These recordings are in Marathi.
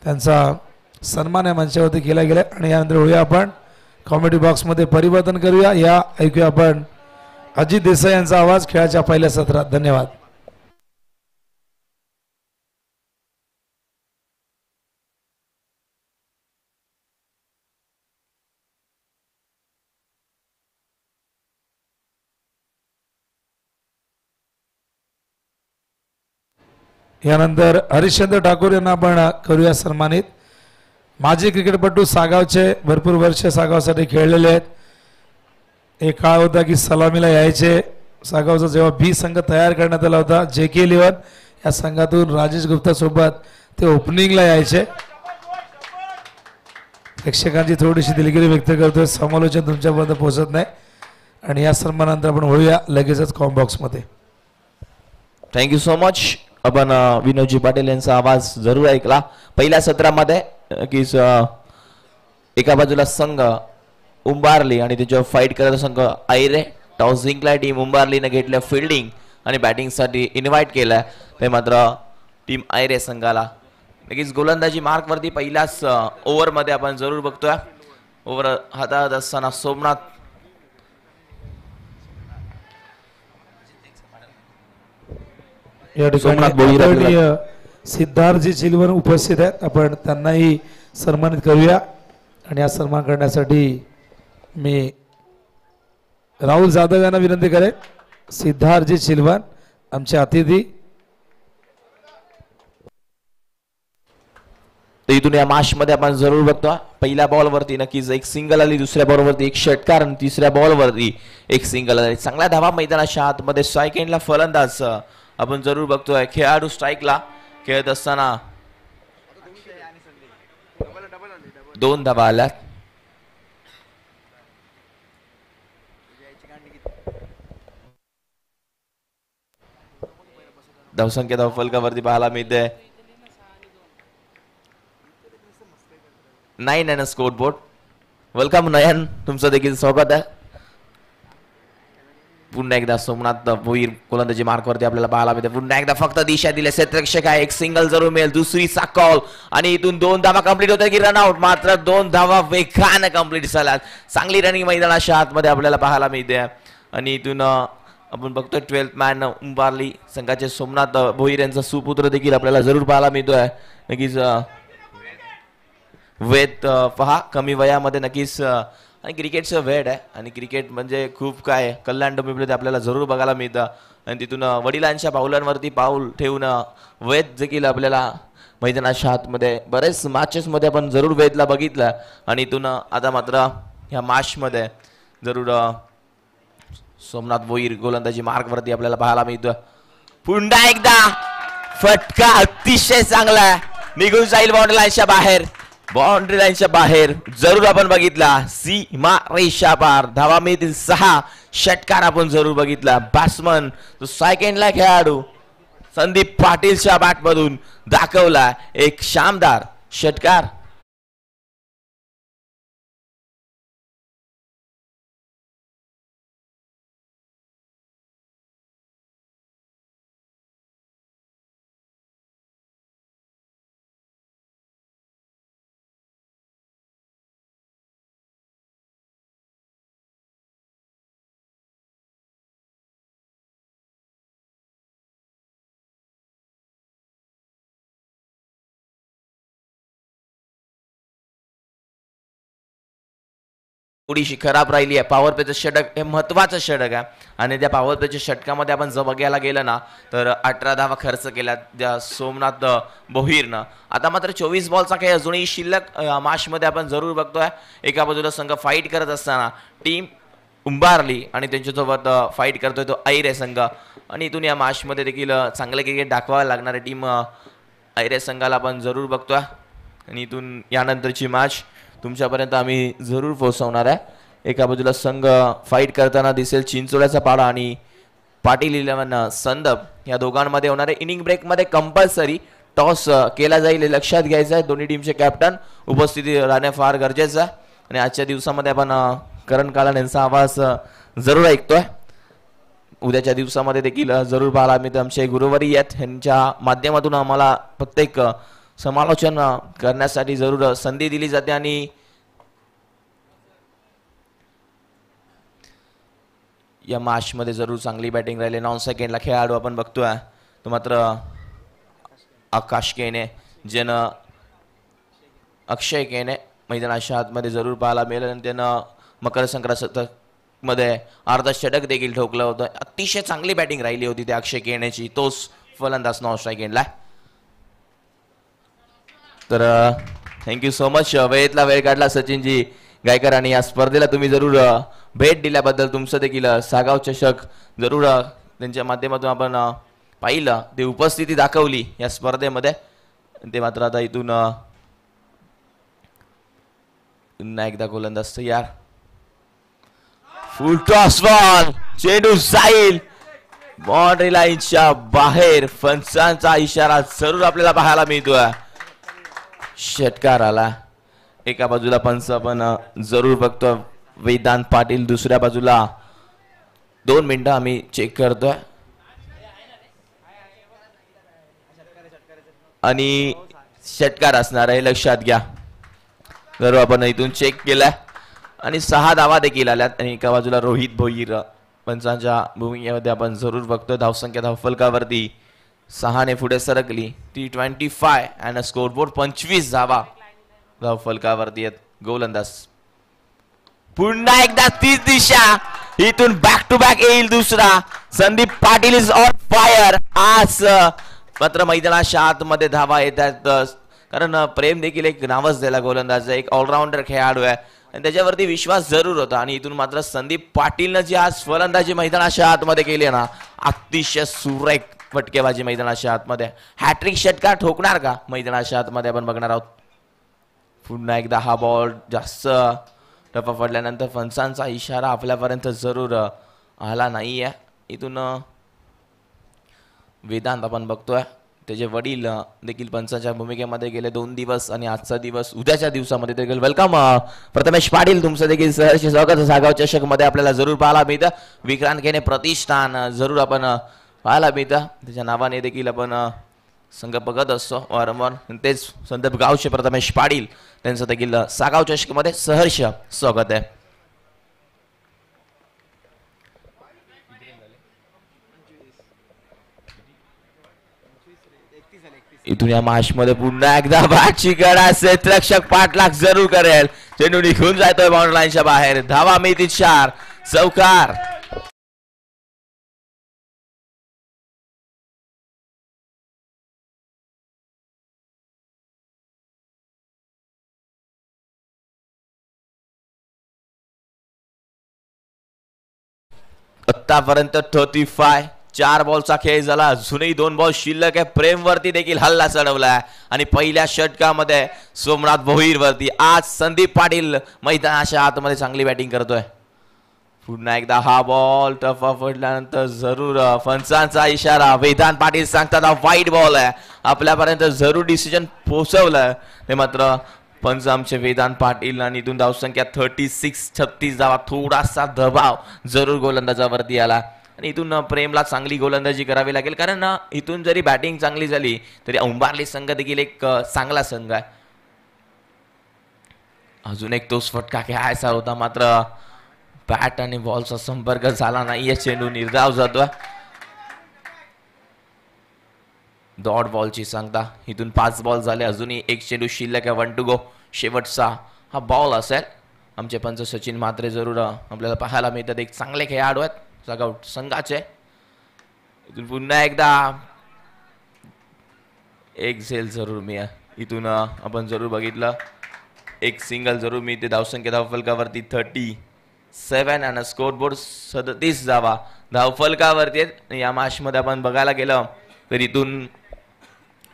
त्यांचा सन्मान या मंचावरती केला गेला आणि यानंतर होऊया आपण कॉमेडी बॉक्समध्ये परिवर्तन करूया. या ऐकूया आपण अजित देसाई यांचा आवाज खेळाच्या पहिल्या सत्रात. धन्यवाद. यानंतर हरिश्चंद्र ठाकूर यांना आपण करूया सन्मानित. माजी क्रिकेटपटू सागावचे भरपूर वर्ष सागावसाठी खेळलेले आहेत. एक काळ होता की सलामीला यायचे. सागावचा जेव्हा बी संघ तयार करण्यात आला होता JK11 या संघातून राजेश गुप्ता सोबत ते ओपनिंगला यायचे. प्रेक्षकांची थोडीशी दिलगिरी व्यक्त करतोय, समालोचन तुमच्यापर्यंत पोहोचत नाही आणि या सन्मानानंतर आपण होऊया लगेचच कॉम बॉक्समध्ये. Thank you so much. आपण विनोदजी पाटील यांचा आवाज जरूर ऐकला. पहिल्या सत्रामध्ये की एका बाजूला संघ उंबारली आणि त्याच्यावर फाईट करत संघ आयरे. टॉस जिंकला टीम उंबारलीने घेतल्या फिल्डिंग आणि बॅटिंगसाठी इन्व्हाइट केलं. ते मात्र टीम आयरे संघाला नक्कीच गोलंदाजी मार्कवरती पहिल्याच ओव्हरमध्ये आपण जरूर बघतोय. ओव्हर हातात असताना सोमनाथ या ठिकाणी सिद्धार्थजी चिलवन उपस्थित आहेत. आपण त्यांनाही सन्मानित करूया आणि हा सन्मान करण्यासाठी मी राहुल जाधव यांना विनंती करेन. सिद्धार्थजी चिलवन आमचे अतिथी. इथून या मॅच मध्ये आपण जरूर बघतो पहिल्या बॉल वरती नक्कीच एक सिंगल आली, दुसऱ्या बॉल वरती एक षटकार आणि तिसऱ्या बॉल वरती एक सिंगल आली. चांगल्या धावा मैदानाच्या आतमध्ये स्ट्राईक एंडला फलंदाज आपण जरूर बघतोय. खेळाडू स्ट्राईकला खेळत असताना 2 धावा आल्यात. धावसंख्या धावफलकावरती पाहायला मिळते 9 स्कोर बोर्ड. वेलकम नयन, तुमचं देखील स्वागत आहे. पुन्हा एकदा सोमनाथ भोईर गोलंदाजी मार्कवरती आपल्याला पाहायला मिळते. पुन्हा एकदा फक्त दिशा दिले क्षेत्ररक्षक आहे. एक सिंगल जरूर मिळेल, दुसरीचा कॉल आणि इथून 2 धावा कंप्लीट होतात की रनआउट. मात्र 2 धावा वेगाने कंप्लीट झाल्यात. चांगली रनिंग मैदानाच्या आतमध्ये आपल्याला पाहायला मिळते आणि इथून आपण बघतोय 12th मॅन उंबारली संघाचे सोमनाथ भोईर यांचा सुपुत्र देखील आपल्याला जरूर पाहायला मिळतोय. नक्कीच वेद पहा कमी वयामध्ये नक्कीच आणि क्रिकेटचं वेड आहे आणि क्रिकेट म्हणजे खूप काय कल्याण डोंबिवलीमध्ये आपल्याला जरूर बघायला मिळतं. आणि तिथून वडिलांच्या पावलांवरती पाऊल ठेवून वेद देखील आपल्याला मैदानाच्या आतमध्ये बरेच मॅचेसमध्ये आपण जरूर वेदला बघितलं आणि इथून आता मात्र ह्या मॅचमध्ये जरूर सोमनाथ भोईर गोलंदाजी मार्कवरती आपल्याला पाहायला मिळतं. पुन्हा एकदा फटका अतिशय चांगला निघून जाईल बाउंड्री लाईनच्या बाहेर. बाउंड्री लाईनच्या बाहेर जरूर आपण बघितला. सीमा रेषा पार धावा मिळतील 6. षटकार आपण जरूर बघितला. बॅट्समन तो सेकंडला खेळाडू संदीप पाटीलच्या बॅटमधून दाखवला एक शानदार षटकार. थोडीशी खराब राहिली आहे. पॉवर प्लेचं षटक हे महत्त्वाचं षटक आहे आणि त्या पॉवर प्लेच्या षटकामध्ये आपण जर बघायला गेलं ना तर 18 धावा खर्च केल्या त्या सोमनाथ भोईरनं. आता मात्र 24 बॉलचा खेळ अजूनही शिल्लक मॅचमध्ये आपण जरूर बघतोय. एका बाजूला संघ फाईट करत असताना टीम उंबारली आणि त्यांच्यासोबत फाईट करतोय तो ऐरे संघ आणि इथून या मॅचमध्ये देखील चांगले क्रिकेट दाखवायला लागणारे टीम ऐरे संघाला आपण जरूर बघतोय आणि इथून यानंतरची मॅच तुमच्यापर्यंत आम्ही जरूर पोहोचवणार आहे. एका बाजूला संघ फाईट करताना दिसेल चिंचोळ्याचा पाडा आणि पाटील 11 संदप. या दोघांमध्ये होणारे इनिंग ब्रेकमध्ये कंपल्सरी टॉस केला जाईल हे लक्षात घ्यायचं आहे. दोन्ही टीमचे कॅप्टन उपस्थिती राहणे फार गरजेचं आहे आणि आजच्या दिवसामध्ये आपण करण काळन यांचा आवाज जरूर ऐकतोय. उद्याच्या दिवसामध्ये देखील जरूर पाहायला मिळतं. आमचे गुरुवारी आहेत यांच्या माध्यमातून आम्हाला प्रत्येक समालोचन करण्यासाठी जरूर संधी दिली जाते आणि या मॅच मध्ये जरूर चांगली बॅटिंग राहिली. 9 सेकंडला खेळाडू आपण बघतोय तो मात्र आकाश केने ज्यानं अक्षय केने मैदानाच्या आतमध्ये जरूर पाहायला मिळेल आणि त्यानं मकर संक्रांत मध्ये अर्धशतक देखील ठोकलं होतं. अतिशय चांगली बॅटिंग राहिली होती त्या अक्षय केनेची. तोच फलंदाज 9 सेकंडला. तर थँक्यू सो मच वेळेतला वेळ काढला सचिनजी गायकर आणि या स्पर्धेला तुम्ही जरूर भेट दिल्याबद्दल तुमचं देखील सागाव चषक जरूर त्यांच्या माध्यमातून आपण पाहिलं ते उपस्थिती दाखवली या स्पर्धेमध्ये. ते मात्र आता इथून पुन्हा एकदा गोलंदाज तयार. फुल टॉस बॉल चेंडू जाईल बाउंड्री लाईनच्या बाहेर. पंचांचा इशारा जरूर आपल्याला पाहायला मिळतोय. षटकार आला. एका बाजूला पंच आपण जरूर बघतो वेदांत पाटील, दुसऱ्या बाजूला 2 मिनिटं आम्ही चेक करतोय आणि षटकार असणार आहे लक्षात घ्या. जरूर आपण इथून चेक केलाय आणि 6 धावा देखील आल्यात आणि एका बाजूला रोहित भोईर पंचांच्या भूमिकेमध्ये आपण जरूर बघतोय. धावसंख्या धावफलकावरती 6 ने पुढे सरकली. T25 अँड स्कोरबोर्ड 25 धावा धावफलकावरती आहेत. गोलंदाज पुन्हा एकदा तीच दिशा. इथून बॅक टू बॅक येईल दुसरा. Sandeep Patil is on fire. आज मात्र मैदानाच्या आतमध्ये धावा येत आहेत कारण प्रेम देखील एक नावच दिला गोलंदाज. एक ऑलराऊंडर खेळाडू आहे आणि त्याच्यावरती विश्वास जरूर होता आणि इथून मात्र संदीप पाटीलनं जी आज फलंदाजी मैदानाच्या आतमध्ये केली ना अतिशय सुरेख फटकेबाजी मैदानाच्या आतमध्ये. हॅट्रिक षटकार ठोकणार का मैदानाच्या आतमध्ये आपण बघणार आहोत. पुन्हा एकदा हा बॉल जास्त टप्पा पडल्यानंतर पंचांचा इशारा आपल्यापर्यंत जरूर आला नाहीये. इथून वेदांत आपण बघतोय त्याचे वडील देखील पंचांच्या भूमिकेमध्ये गेले 2 दिवस आणि आजचा दिवस उद्याच्या दिवसामध्ये देखील. वेलकम प्रथमेश पाटील, तुमचं देखील सहर्ष स्वागत. सागाव चषक मध्ये आपल्याला जरूर पाहायला मिळतं. विक्रांत केने प्रतिष्ठान जरूर आपण पाहायला मिळतं. त्याच्या नावाने देखील आपण संघ बघत असतो वारंवार. तेच संदीप गावचे प्रथमेश पाटील त्यांचं देखील सागाव चषक मध्ये सहर्ष स्वागत आहे. इथून या मॅच मध्ये पुन्हा एकदा बॅटची गडा. क्षेत्ररक्षक पाठलाग जरूर करेल. चेंडू निघून जातोय बाउंड्री लाईनच्या बाहेर. धावा मिळतील 4. चौकार. आतापर्यंत 35 4 बॉलचा खेळ झाला. अजूनही 2 बॉल शिल्लक आहे. प्रेम वरती देखील हल्ला चढवलाय आणि पहिल्या षटकामध्ये सोमनाथ भोईर वरती आज संदीप पाटील मैदानाच्या आतमध्ये चांगली बॅटिंग करतोय. पुन्हा एकदा हा बॉल टप्पा पडल्यानंतर जरूर पंचांचा इशारा. वेदांत पाटील सांगतात हा वाईट बॉल आहे. आपल्यापर्यंत जरूर डिसिजन पोहोचवलंय ते मात्र पंच आमचे वेदांत पाटील आणि इथून धावसंख्या 36 धावा. थोडासा दबाव जरूर गोलंदाजावरती आला आणि इथून प्रेमला चांगली गोलंदाजी करावी लागेल कारण इथून जरी बॅटिंग चांगली झाली तरी अंबारली संघ देखील एक चांगला संघ आहे. अजून एक तोच फटका खेळायचा होता मात्र बॅट आणि बॉलचा संपर्क झाला नाहीये. चेंडू निर्धाव जातोय. डॉट बॉलची सांगता. इथून 5 बॉल झाले. अजूनही एक चेंडू शिल्लक आहे. 1 to go. शेवटचा हा बॉल असेल. आमचे पंच सचिन म्हात्रे जरूर आपल्याला पाहायला मिळतात. एक चांगले खेळाडू आहेत सागाव संघाचे. इथून पुन्हा एकदा एक झेल जरूर मी इथून आपण जरूर बघितलं. एक सिंगल जरूर मी ते धावसंख्या धावफलकावरती 37 आणि स्कोरबोर्ड 37 धावा धावफलकावरती आहेत. या मॅच मध्ये आपण बघायला गेलं तर इथून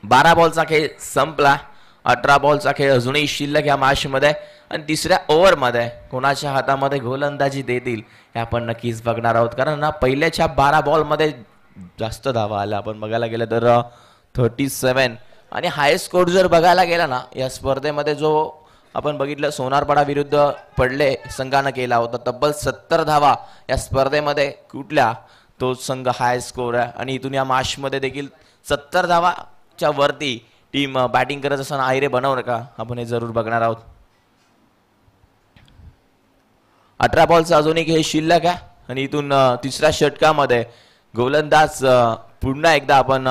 12 बॉलचा खेळ संपला. 18 बॉलचा खेळ अजूनही शिल्लक या मॅच मध्ये आणि तिसऱ्या ओव्हर मध्ये कोणाच्या हातामध्ये गोलंदाजी देतील हे आपण नक्कीच बघणार आहोत कारण ना पहिल्याच्या 12 बॉल मध्ये जास्त धावा आल्या. आपण बघायला गेलं तर 37 आणि हाय स्कोर जर बघायला गेला ना या स्पर्धेमध्ये जो आपण बघितलं सोनारपाडा विरुद्ध पडले संघानं केला होता तब्बल 70 धावा या स्पर्धेमध्ये कुठल्या तो संघ हाय स्कोर आहे आणि इथून या मॅच मध्ये देखील 70 धावाच्या वरती टीम बॅटिंग करत असताना आयरे बनवणार का, आपण हे जरूर बघणार आहोत. 18 बॉलचा अजून एक हे शिल्लक आहे आणि इथून तिसऱ्या षटकामध्ये गोलंदाज पुन्हा एकदा आपण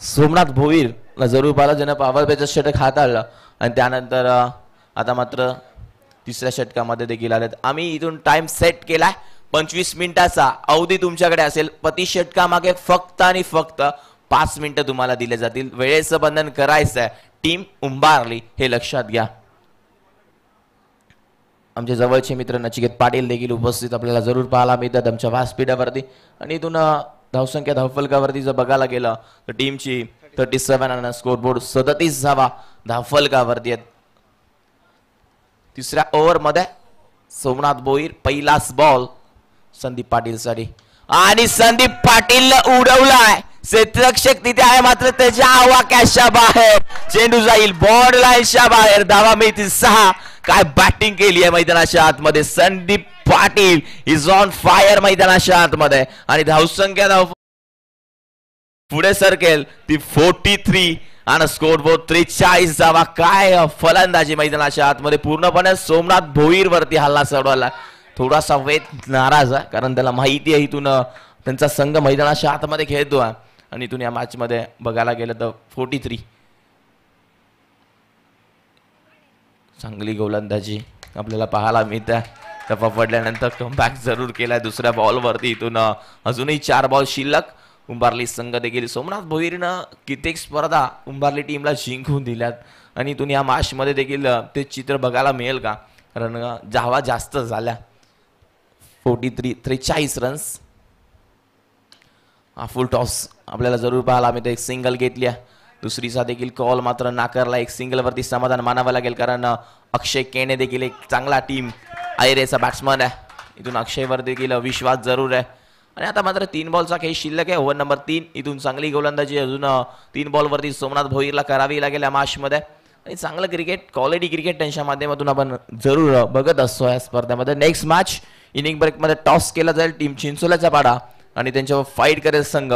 सोमनाथ भोईरला जरूर पाहिलं, ज्यानं पॉवर प्लेचं षटक हाताळलं आणि त्यानंतर आता मात्र तिसऱ्या षटकामध्ये देखील आलेत. आम्ही इथून टाइम सेट केलाय 25 मिनिटाचा अवधी तुमच्याकडे असेल. प्रति षटकामागे फक्त आणि फक्त 5 मिनिटं तुम्हाला दिले जातील. वेळेचं बंधन करायचं आहे टीम उंबारली, हे लक्षात घ्या. आमचे जवळचे मित्र नचिकेत पाटील देखील उपस्थित आपल्याला जरूर पाहायला मिळतात आमच्या व्यासपीठावरती. आणि इथून धावसंख्या धावफलकावरती जर बघायला गेलं तर टीमची 37 आणि स्कोरबोर्ड 37 धावा धावफलकावरती आहेत. तिसऱ्या ओव्हरमध्ये सोमनाथ भोईर पहिलाच बॉल संदीप पाटील साठी आणि संदीप पाटील उडवलाय. क्षेत्ररक्षक तिथे आहे मात्र त्याच्या आवाक्याच्या बाहेर चेंडू जाईल बॉर्ड लाईनच्या बाहेर. धावा मिळतील 6. काय बॅटिंग केली आहे मैदानाच्या आतमध्ये. Sandeep Patil is on fire मैदानाच्या आतमध्ये आणि धावसंख्या पुढे सरकेल ती 43 आणि स्कोरबोर्ड 43 धावा. काय फलंदाजी मैदानाच्या आतमध्ये. पूर्णपणे सोमनाथ भोईर वरती हल्ला चढवला. थोडासा वेद नाराज आहे कारण त्याला माहिती आहे इथून त्यांचा संघ मैदानाच्या आतमध्ये खेळतो आहे आणि इथून या मॅच मध्ये बघायला गेलं तर 43 चांगली गोलंदाजी आपल्याला पाहायला मिळते. टप्पा पडल्यानंतर कमबॅक जरूर केलाय दुसऱ्या बॉलवरती. इथून अजूनही 4 बॉल शिल्लक. उंबारली संघ देखील सोमनाथ भोईरनं कित्येक स्पर्धा उंबारली टीमला जिंकून दिल्यात आणि इथून या मॅच मध्ये देखील ते चित्र बघायला मिळेल का, कारण धावा जास्त झाल्या. 43 रन्स. हा फुल टॉस आपल्याला जरूर पाहायला मिळतं. एक सिंगल घेतली आहे, दुसरीचा देखील कॉल मात्र नाकारला. एक सिंगल वरती समाधान मानावं लागेल कारण अक्षय केने देखील एक चांगला टीम आयरेचा बॅट्समन आहे. इथून अक्षयवर देखील विश्वास जरूर आहे. आणि आता मात्र 3 बॉलचा खेळ शिल्लक आहे. Over number 3. इथून चांगली गोलंदाजी अजून 3 बॉलवरती सोमनाथ भोईरला करावी लागेल या मॅचमध्ये. आणि चांगलं क्रिकेट, क्वालिटी क्रिकेट त्यांच्या माध्यमातून आपण जरूर बघत असतो या स्पर्धेमध्ये. नेक्स्ट मॅच इनिंग ब्रेकमध्ये टॉस केला जाईल. टीम चिंचोल्याचा पाडा आणि त्यांच्यावर फाईट करेल संघ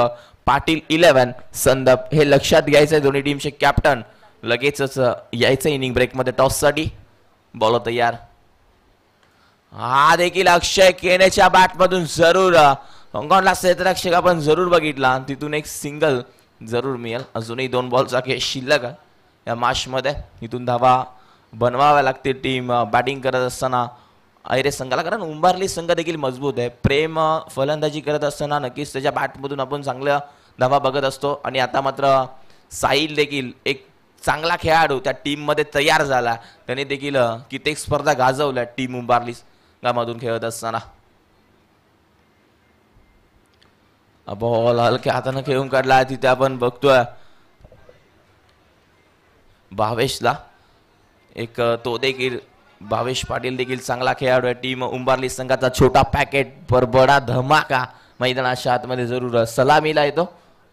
पाटील 11 संदप. हे लक्षात घ्यायचं आहे. दोन्ही टीमचे कॅप्टन लगेचच यायचं इनिंग ब्रेकमध्ये टॉससाठी. बॉल तयार. हा देखील अक्षय केनेच्या बॅटमधून जरूर अंगणला क्षेत्ररक्षक आपण जरूर बघितला. तिथून एक सिंगल जरूर मिळेल. अजूनही 2 बॉलचा खेळ शिल्लक आहे या मॅचमध्ये. इथून धावा बनवाव्या लागते टीम बॅटिंग करत असताना आयरे संघाला, कारण उंबारली संघ देखील मजबूत आहे. प्रेम फलंदाजी करत असताना नक्कीच त्याच्या बॅटमधून आपण चांगल्या धावा बघत असतो. आणि आता मात्र साहिल देखील एक चांगला खेळाडू त्या टीममध्ये तयार झाला. त्याने देखील कित्येक स्पर्धा गाजवल्या टीम उंबारली संघामधून खेळत असताना. बॉल हलक्या हाताने खेळून काढला. तिथे आपण बघतोय भावेशला एक तो देखील भावेश पाटील देखील चांगला खेळाडू आहे. टीम उंबारली संघाचा छोटा पॅकेट पर बडा धमाका मैदानाच्या आतमध्ये जरूर सलामीला येतो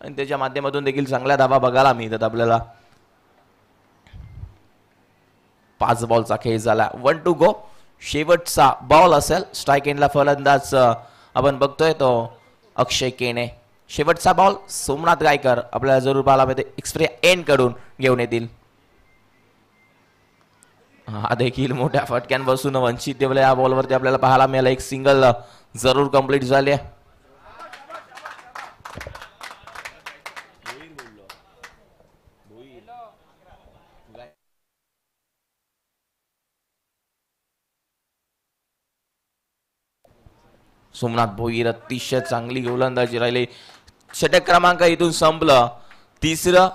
आणि त्याच्या माध्यमातून देखील चांगल्या धावा बघायला मिळतात आपल्याला. 5 बॉलचा खेळ झाला. 1 टू गो. शेवटचा बॉल असेल. स्ट्राईक एंडला फलंदाज आपण बघतोय तो अक्षय केने. शेवटचा बॉल सोमनाथ गायकर आपल्याला जरूर पाहायला मिळते. एक्सप्रे एंड कडून घेऊन येतील. हा देखील मोठ्या फटक्यान बसून वंचित देवले या बॉलवरती आपल्याला पाहायला मिळाला. एक सिंगल जरूर कंप्लीट झाले. सोमनाथ भोईर अतिशय चांगली गोलंदाजी राहिली. षटक क्रमांक इथून संपलं. तिसरं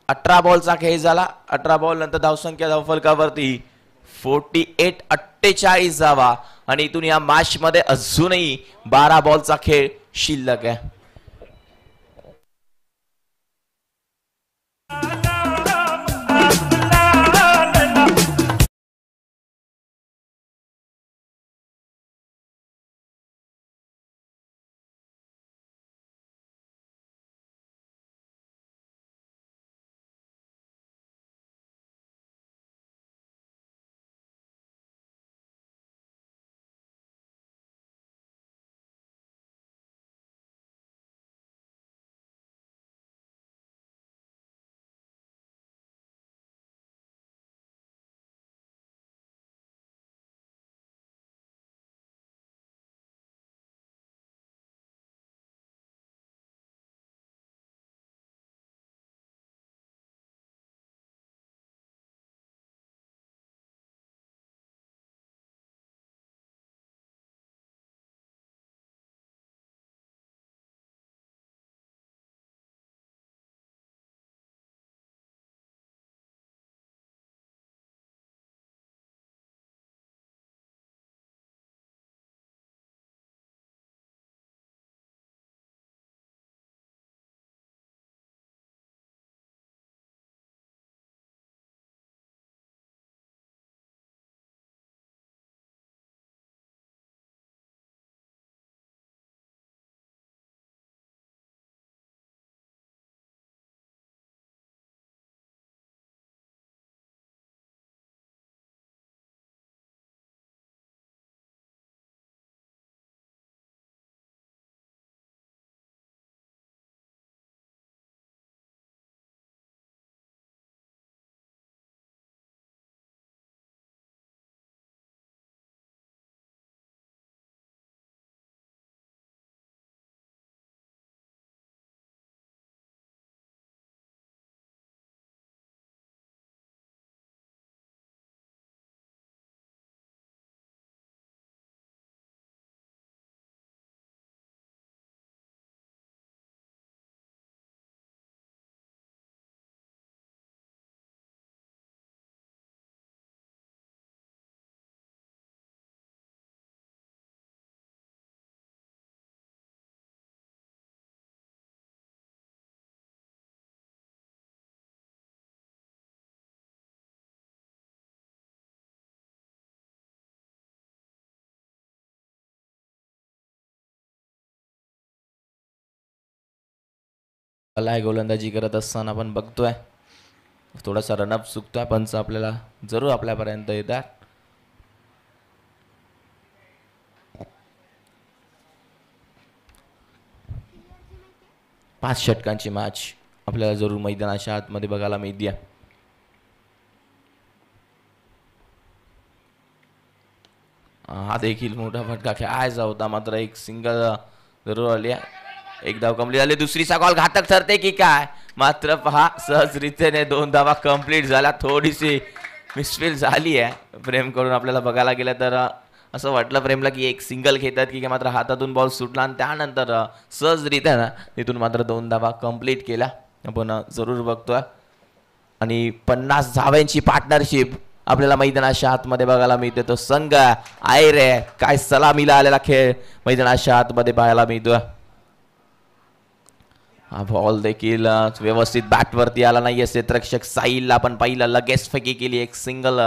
18 बॉलचा खेळ झाला. 18 बॉल नंतर धावसंख्या धावफलकावरती 48 धावा आणि इथून या मॅच मध्ये अजूनही 12 बॉलचा खेळ शिल्लक आहे. आहे गोलंदाजी करत असताना आपण बघतोय थोडासा रनअप चुकतोय, पंच आपल्याला जरूर आपल्यापर्यंत येतात. पाच षटकांची मॅच आपल्याला जरूर मैदानाच्या आतमध्ये बघायला मिळते. हा देखील मोठा फटका खेळायचा होता, मात्र एक सिंगल जरूर आली. एक धाव कंप्लीट झाली. दुसरीचा कॉल घातक ठरते की काय, मात्र पहा सहजरीतीने 2 धावा कंप्लीट झाल्या. थोडीशी मिसफील झाली आहे प्रेम करून आपल्याला बघायला गेलं तर. असं वाटलं प्रेमला की एक सिंगल घेतात की काय, मात्र हातातून बॉल सुटला आणि त्यानंतर सहजरित्या ना तिथून मात्र 2 धावा कंप्लीट केल्या आपण जरूर बघतोय. आणि 50 धाव्यांची पार्टनरशिप आपल्याला मैदानाच्या आतमध्ये बघायला मिळते. तो संघ आयरे काय सलामीला आलेला खेळ मैदानाच्या आतमध्ये पाहायला मिळतोय. हा बॉल देखील व्यवस्थित बॅटवरती आला नाहीये. क्षेत्ररक्षक साहिलला आपण पाहिलं, लगेच फेकी केली. एक सिंगल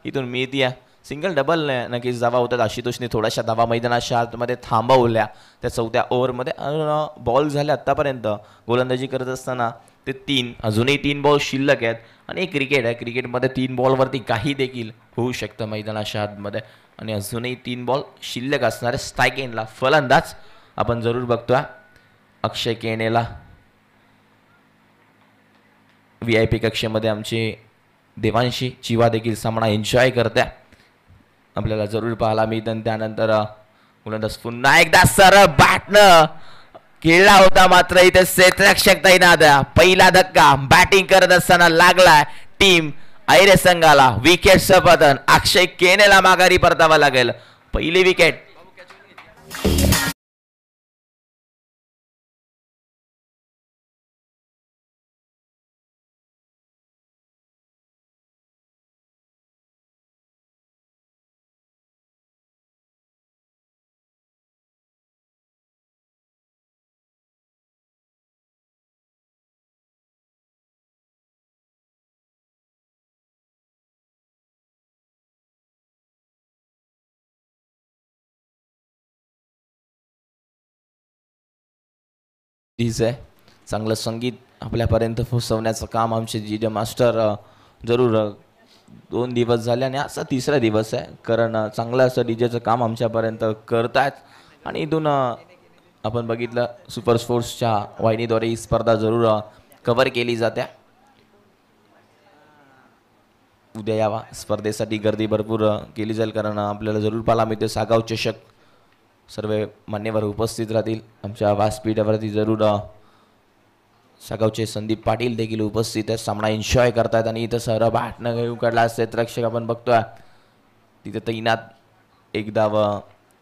इथून मिळतीये. सिंगल डबल नक्कीच धावा होतात. आशुतोषने थोड्याशा धावा मैदानाच्या आतमध्ये थांबवल्या त्या 4थ्या ओव्हरमध्ये. बॉल झाले आतापर्यंत गोलंदाजी करत असताना ते 3, अजूनही 3 बॉल शिल्लक आहेत. आणि एक क्रिकेट आहे, क्रिकेटमध्ये 3 बॉलवरती काही देखील होऊ शकतं मैदानाच्या आतमध्ये. आणि अजूनही 3 बॉल शिल्लक असणारे स्ट्राईक एंडला फलंदाज आपण जरूर बघतोय अक्षय केनेला. VIP कक्षेमध्ये आमचे देवांशी चिवा देखील सामना एन्जॉय करते आपल्याला जरूर पाहायला मिळतं. त्यानंतर गोलंदाज पुन्हा एकदा सरळ बॅटनं खेळला होता, मात्र इथे क्षेत्ररक्षक तैनात. पहिला धक्का बॅटिंग करत असताना लागलाय टीम आयरे संघाला. विकेटचं पतन अक्षय केनेला माघारी परतावा लागेल. पहिली विकेट. आहे चांगलं संगीत आपल्यापर्यंत पोहोचवण्याचं काम आमचे DJ मास्टर जरूर 2 दिवस झाले आणि असा 3रा दिवस आहे, कारण चांगलं असं DJचं काम आमच्यापर्यंत करतायत. आणि इथून आपण बघितलं सुपर स्पोर्ट्सच्या वाहिनीद्वारे ही स्पर्धा जरूर कव्हर केली जाते. उद्या यावा स्पर्धेसाठी गर्दी भरपूर केली जाईल, कारण आपल्याला जरूर पाहायला मिळते सागाव चषक. सर्व मान्यवर उपस्थित राहतील आमच्या व्यासपीठावरती. जरूर सागावचे संदीप पाटील देखील उपस्थित आहेत, सामना एन्जॉय करतायत. आणि इथं सरळ बॅटनं घेऊन काढला क्षेत्ररक्षक आपण बघतोय तिथे तैनात. एक धाव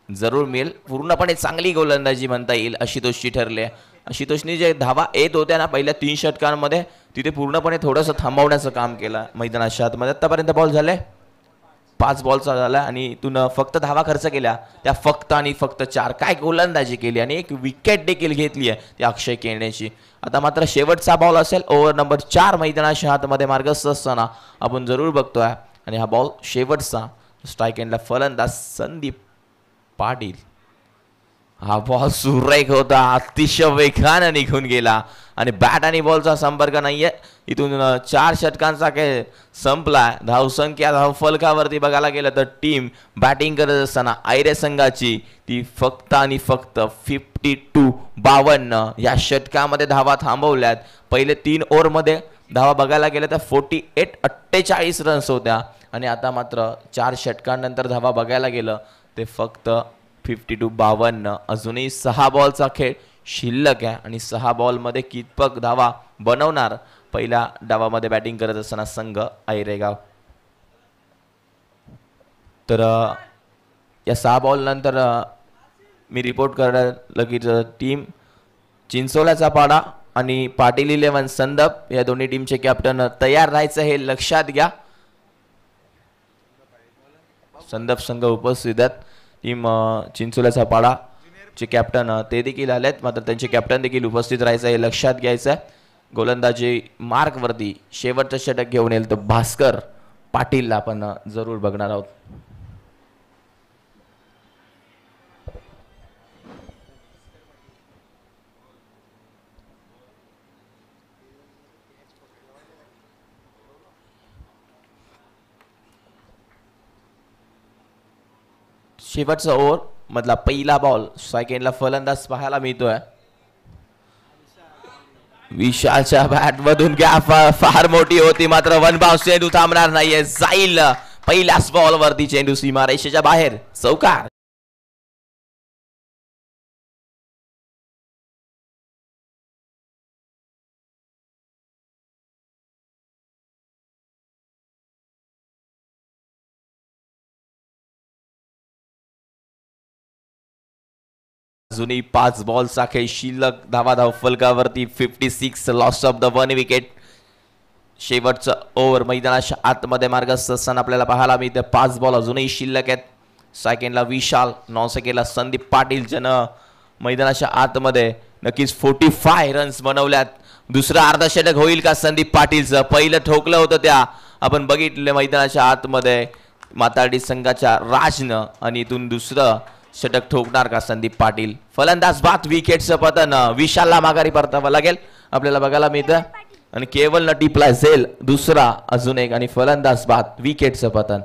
जरूर मिळेल. पूर्णपणे चांगली गोलंदाजी म्हणता येईल आशुतोषची ठरले. आशुतोषने जे धावा येत होत्या ना पहिल्या 3 षटकांमध्ये, तिथे पूर्णपणे थोडंसं थांबवण्याचं काम केलं मैदानाच्या आतमध्ये. आतापर्यंत बॉल झाले 5 बॉलचा झाला आणि इथून फक्त धावा खर्च केल्या त्या फक्त आणि फक्त 4. काय गोलंदाजी केली आणि एक विकेट देखील घेतली आहे त्या अक्षय केनेची. आता मात्र शेवटचा बॉल असेल ओव्हर नंबर 4 मैदानाच्या हातामध्ये मार्गस्थ असताना आपण जरूर बघतोय. आणि हा बॉल शेवटचा स्ट्राईक एंडला फलंदाज संदीप पाटील. हा बॉल सुरेख होता, अतिशय वेगाने निघून गेला आणि बॅट आणि बॉलचा संपर्क नाहीये. इथून 4 षटकांचा खेळ संपला. धावसंख्या धावफलकावरती बघायला गेलं तर टीम बॅटिंग करत असताना आयरे संघाची ती फक्त आणि फक्त 52 या षटकामध्ये धावा थांबवल्यात. पहिले 3 ओव्हरमध्ये धावा बघायला गेल्या तर 48 रन्स होत्या आणि आता मात्र 4 षटकांनंतर धावा बघायला गेलं ते फक्त 52. अजूनही 6 बॉलचा खेळ शिल्लक आहे आणि 6 बॉलमध्ये कितपत धावा बनवणार पहिल्या डावामध्ये बॅटिंग करत असताना संघ आयरेगाव. तर या 6 बॉल नंतर मी रिपोर्ट करणार लगेच टीम चिंचोल्याचा पाडा आणि पाटील 11 संदप या दोन्ही टीमचे कॅप्टन तयार राहायचं हे लक्षात घ्या. संदप संघ उपस्थित आहेत. टीम चिंचोल्याचा पाडा चे कॅप्टन ते देखील आलेत, मात्र त्यांचे कॅप्टन देखील उपस्थित राहायचं हे लक्षात घ्यायचं आहे. गोलंदाजी मार्कवरती शेवटचं षटक घेऊन येईल तो भास्कर पाटीलला आपण जरूर बघणार आहोत. शेवटचा ओव्हर मधला पहिला बॉल सेकंडला फलंदाज पाहायला मिळतोय. विशालच्या बॅट मधून गॅप फार मोठी होती मात्र वन बाउन्स चेंडू थांबणार नाहीये. जाईल पहिल्याच बॉल वरती चेंडू सीमारेषेच्या बाहेर. चौकार. अजूनही 5 बॉलचा खेळ शिल्लक. धाव फलकावरती 56 लॉस ऑफ द 1 विकेट. शेवटचं ओव्हर मैदानाच्या आतमध्ये मार्गस्थ असताना आपल्याला पाहायला मिळते. 5 बॉल अजूनही शिल्लक आहेत. सेकंडला विशाल, नॉन सेकंडला संदीप पाटील ज्यानं मैदानाच्या आतमध्ये नक्कीच 45 रन्स बनवल्यात. दुसरं अर्धशतक होईल का संदीप पाटीलचं? पहिलं ठोकलं होतं त्या आपण बघितलं मैदानाच्या आतमध्ये माताडी संघाच्या राजनं आणि इथून दुसरं षटक ठोकणार का संदीप पाटील? फलंदाज बाद. विकेटचं पतन विशालला माघारी परतावं लागेल आपल्याला बघायला मिळतं आणि केवळ न टिपला झेल दुसरा अजून एक आणि फलंदाज बाद. विकेटचं पतन.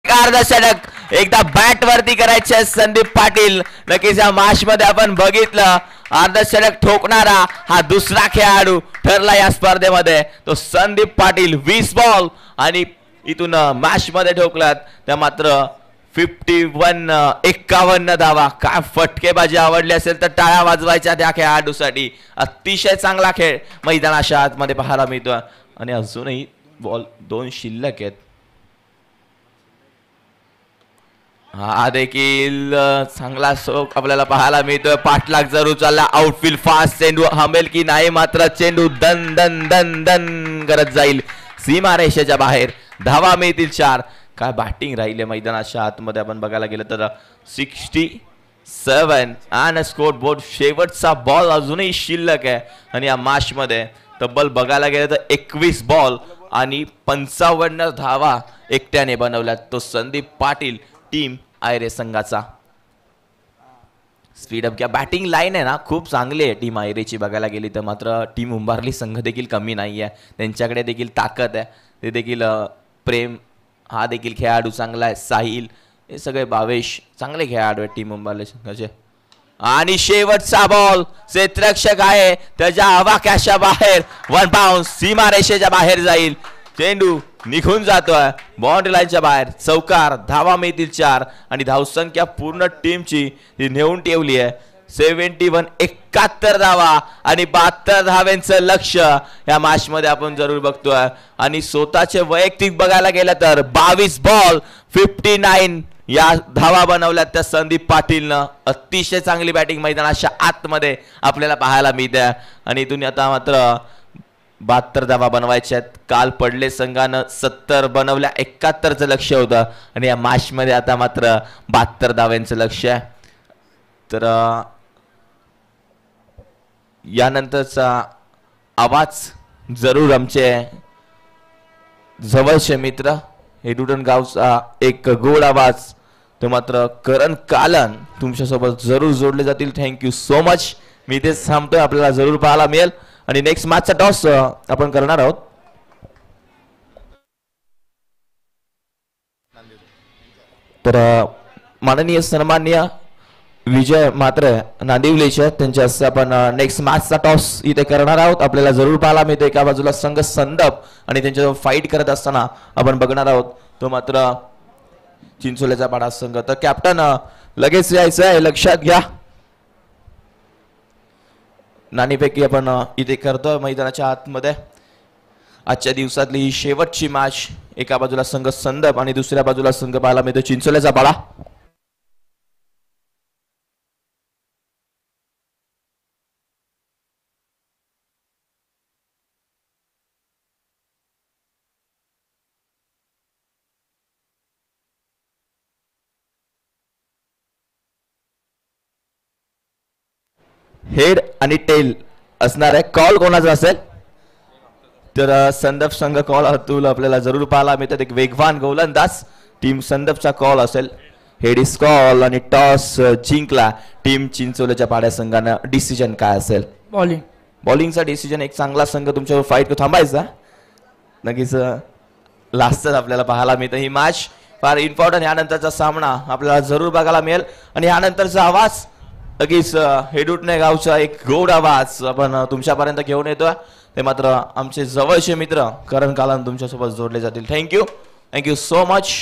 अर्धशतक एकदा बॅट वरती करायचे संदीप पाटील. नक्कीच या मॅच मध्ये आपण बघितलं अर्धशतक ठोकणारा हा दुसरा खेळाडू ठरला या स्पर्धेमध्ये. तो संदीप पाटील 20 बॉल आणि इथून मॅच मध्ये ठोकलात त्या मात्र 51 धावा. काय फटकेबाजी आवडली असेल तर टाळ्या वाजवायच्या त्या खेळाडूसाठी. अतिशय चांगला खेळ मैदानाच्या आतमध्ये पाहायला मिळतो आणि अजूनही बॉल 2 शिल्लक आहेत. हा देखील चांगला स्ट्रोक आपल्याला पाहायला मिळतोय. पाठलाग जरूर चालला. Outfield fast. चेंडू थांबेल की नाही मात्र चेंडू दन दन दन दन करत जाईल सीमारेषेच्या बाहेर. धावा मिळतील 4. काय बॅटिंग राहिले मैदानाच्या आतमध्ये आपण बघायला गेलं तर 67 आणि स्कोर बोर्ड. शेवटचा बॉल अजूनही शिल्लक आहे आणि या मॅच मध्ये तब्बल बघायला गेलं तर 21 बॉल आणि 55 धावा एकट्याने बनवल्यात. तो संदीप पाटील टीम आयरे संघाचा. स्पीडअप किंवा बॅटिंग लाईन आहे ना खूप चांगली आहे टीम आयरेची बघायला गेली तर. मात्र टीम उंबारली संघ देखील कमी नाही आहे. त्यांच्याकडे देखील ताकद आहे. ते देखील प्रेम हा देखील खेळाडू चांगला आहे. साहिल हे सगळे भावेश चांगले खेळाडू आहेत टीम उंबारली संघाचे. आणि शेवटचा बॉल क्षेत्ररक्षक आहे त्याच्या आवाक्याच्या बाहेर. 1 बाउन्स सीमारेषेच्या बाहेर जाईल. चेंडू निघून जातोय बाउंड्री लाईनच्या बाहेर. चौकार. धावा मिळतील 4 आणि धावसंख्या पूर्ण टीमची ती नेऊन ठेवली आहे 71. 71 धावा आणि 72 धाव्यांचं लक्ष या मॅच मध्ये आपण जरूर बघतोय. आणि स्वतःचे वैयक्तिक बघायला गेलं तर 22 बॉल 59 या धावा बनवल्यात त्या संदीप पाटीलनं. अतिशय चांगली बॅटिंग मैदानाच्या आतमध्ये आपल्याला पाहायला मिळते आणि इथून आता मात्र 72 धावा बनवायच्या आहेत. काल पडले संघानं 70 बनवल्या, 71चं लक्ष होतं आणि या मॅच मध्ये आता मात्र 72 धाव्यांचं लक्ष आहे. तर यानंतरचा आवाज जरूर आमचे जवळचे मित्र हेडुटन गावचा एक गोड आवाज तो मात्र करण कालन तुमच्यासोबत जरूर जोडले जातील. Thank you so much. मी इथेच थांबतोय, आपल्याला जरूर पाहायला मिळेल. आणि नेक्स्ट मॅचचा टॉस आपण करणार आहोत. तर माननीय सन्माननीय विजय मात्र नांदिवलेचे त्यांच्या हस्ते आपण नेक्स्ट मॅचचा टॉस इथे करणार आहोत. आपल्याला जरूर पाहायला मिळते एका बाजूला संघ संदप आणि त्यांच्याजवळ फाईट करत असताना आपण बघणार आहोत तो मात्र चिंचोल्याचा पाडा संघ. तर कॅप्टन लगेच यायचं आहे, लक्षात घ्या. नाणीपैकी आपण इथे करतोय मैदानाच्या आतमध्ये. आजच्या दिवसातली ही शेवटची मॅच. एका बाजूला संघ संदप आणि दुसऱ्या बाजूला संघ पाहायला मिळतो चिंचोल्याचा पाडा. हेड आणि टेल असणार आहे. कॉल कोणाचा असेल तर संदप संघ कॉल अतुल आपल्याला जरूर पाहायला मिळतात. एक वेगवान गोलंदाज टीम संदपचा कॉल असेल. हेड इज कॉल आणि टॉस जिंकला टीम चिंचोल्याच्या पाड्या संघानं. डिसिजन काय असेल? बॉलिंग. बॉलिंगचा डिसिजन. एक चांगला संघ तुमच्यावर फाईट थांबायचा नक्कीच. लास्टच आपल्याला पाहायला मिळतं. ही मॅच फार इम्पॉर्टंट. यानंतरचा सामना आपल्याला जरूर बघायला मिळेल आणि यानंतरचा आवाज लगेच हेडुटणे गावचा एक गोड आवाज आपण तुमच्यापर्यंत घेऊन येतोय. ते मात्र आमचे जवळचे मित्र करण कालन तुमच्यासोबत जोडले जातील. Thank you, thank you so much.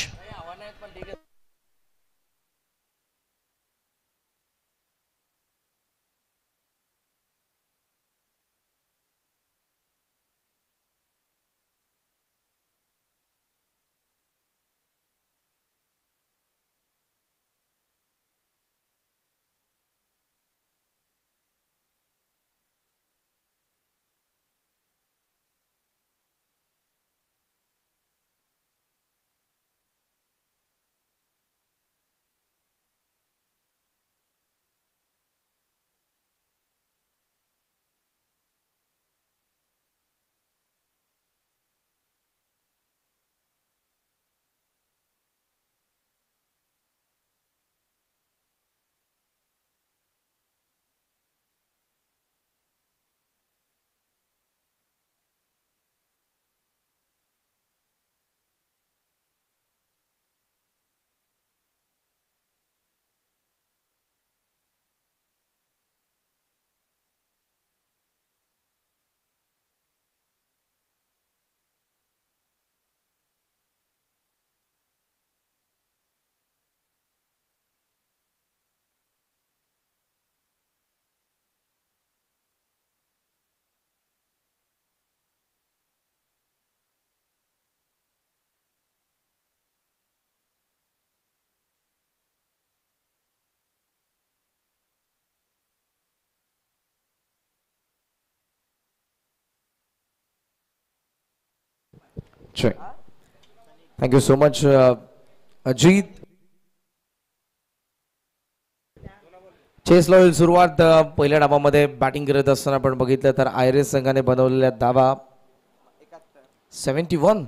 Thank you so much Ajit. चेसला होईल सुरुवात. पहिल्या डावामध्ये बॅटिंग करत असताना आपण बघितलं तर आयरेस संघाने बनवलेल्या धावा 71.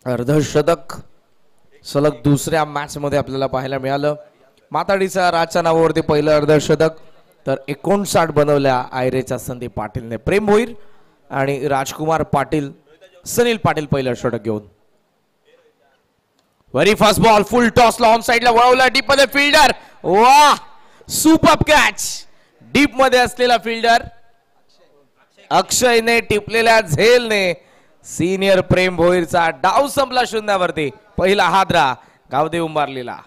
अर्धशतक सलग दुसऱ्या मॅच मध्ये आपल्याला पाहायला मिळालं. माताडीचा राजच्या नावावरती पहिलं अर्धशतक. तर 59 बनवल्या आयरेच्या संदीप पाटीलने. प्रेम भोईर आणि राजकुमार पाटील, सनील पाटील पहिलं षटक घेऊन. Very fast ball, full toss on साइडला वळवला, डीप मध्ये फिल्डर. वा, सुपर कॅच. डीप मध्ये असलेला फिल्डर अक्षयने टिपलेल्या झेलने सीनियर प्रेम भोईरचा डाव संपला शून्यावरती. पहिला हादरा गावदेव उंबारलीला.